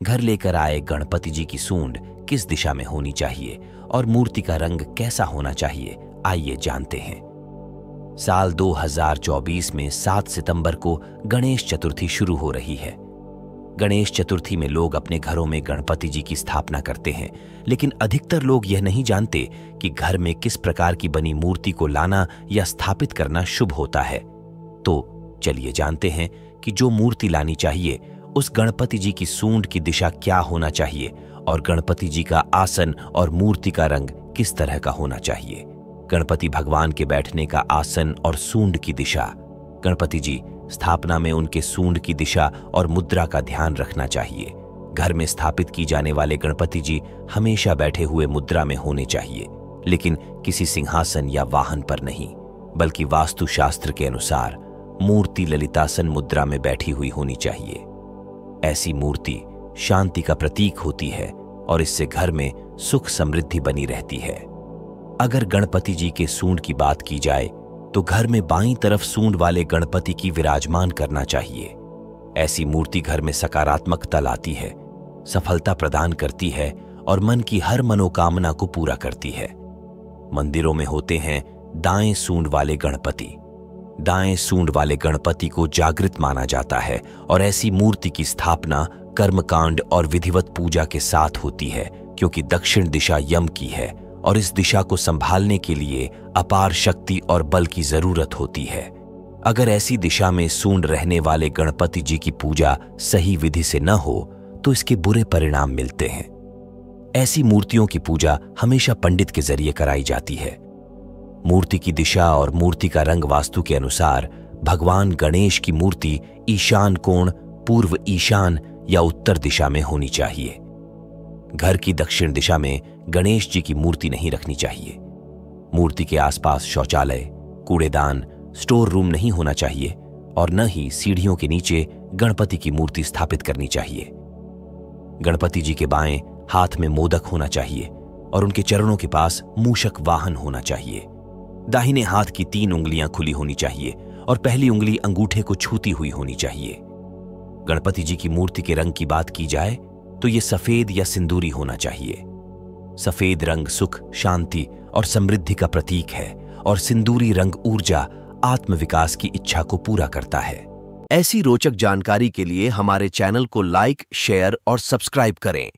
घर लेकर आए गणपति जी की सूंड किस दिशा में होनी चाहिए और मूर्ति का रंग कैसा होना चाहिए, आइए जानते हैं। साल 2024 में 7 सितंबर को गणेश चतुर्थी शुरू हो रही है। गणेश चतुर्थी में लोग अपने घरों में गणपति जी की स्थापना करते हैं, लेकिन अधिकतर लोग यह नहीं जानते कि घर में किस प्रकार की बनी मूर्ति को लाना या स्थापित करना शुभ होता है। तो चलिए जानते हैं कि जो मूर्ति लानी चाहिए उस गणपति जी की सूंड की दिशा क्या होना चाहिए और गणपति जी का आसन और मूर्ति का रंग किस तरह का होना चाहिए। गणपति भगवान के बैठने का आसन और सूंड की दिशा। गणपति जी स्थापना में उनके सूंड की दिशा और मुद्रा का ध्यान रखना चाहिए। घर में स्थापित की जाने वाले गणपति जी हमेशा बैठे हुए मुद्रा में होने चाहिए, लेकिन किसी सिंहासन या वाहन पर नहीं, बल्कि वास्तुशास्त्र के अनुसार मूर्ति ललितासन मुद्रा में बैठी हुई होनी चाहिए। ऐसी मूर्ति शांति का प्रतीक होती है और इससे घर में सुख समृद्धि बनी रहती है। अगर गणपति जी के सूंड की बात की जाए तो घर में बाईं तरफ सूंड वाले गणपति की विराजमान करना चाहिए। ऐसी मूर्ति घर में सकारात्मकता लाती है, सफलता प्रदान करती है और मन की हर मनोकामना को पूरा करती है। मंदिरों में होते हैं दाएं सूंड वाले गणपति। दाएं सूंड वाले गणपति को जागृत माना जाता है और ऐसी मूर्ति की स्थापना कर्मकांड और विधिवत पूजा के साथ होती है, क्योंकि दक्षिण दिशा यम की है और इस दिशा को संभालने के लिए अपार शक्ति और बल की जरूरत होती है। अगर ऐसी दिशा में सूंड रहने वाले गणपति जी की पूजा सही विधि से न हो तो इसके बुरे परिणाम मिलते हैं। ऐसी मूर्तियों की पूजा हमेशा पंडित के जरिए कराई जाती है। मूर्ति की दिशा और मूर्ति का रंग वास्तु के अनुसार भगवान गणेश की मूर्ति ईशान कोण, पूर्व ईशान या उत्तर दिशा में होनी चाहिए। घर की दक्षिण दिशा में गणेश जी की मूर्ति नहीं रखनी चाहिए। मूर्ति के आसपास शौचालय, कूड़ेदान, स्टोर रूम नहीं होना चाहिए और न ही सीढ़ियों के नीचे गणपति की मूर्ति स्थापित करनी चाहिए। गणपति जी के बाएं हाथ में मोदक होना चाहिए और उनके चरणों के पास मूषक वाहन होना चाहिए। दाहिने हाथ की 3 उंगलियां खुली होनी चाहिए और पहली उंगली अंगूठे को छूती हुई होनी चाहिए। गणपति जी की मूर्ति के रंग की बात की जाए तो यह सफेद या सिंदूरी होना चाहिए। सफेद रंग सुख, शांति और समृद्धि का प्रतीक है और सिंदूरी रंग ऊर्जा, आत्मविकास की इच्छा को पूरा करता है। ऐसी रोचक जानकारी के लिए हमारे चैनल को लाइक, शेयर और सब्सक्राइब करें।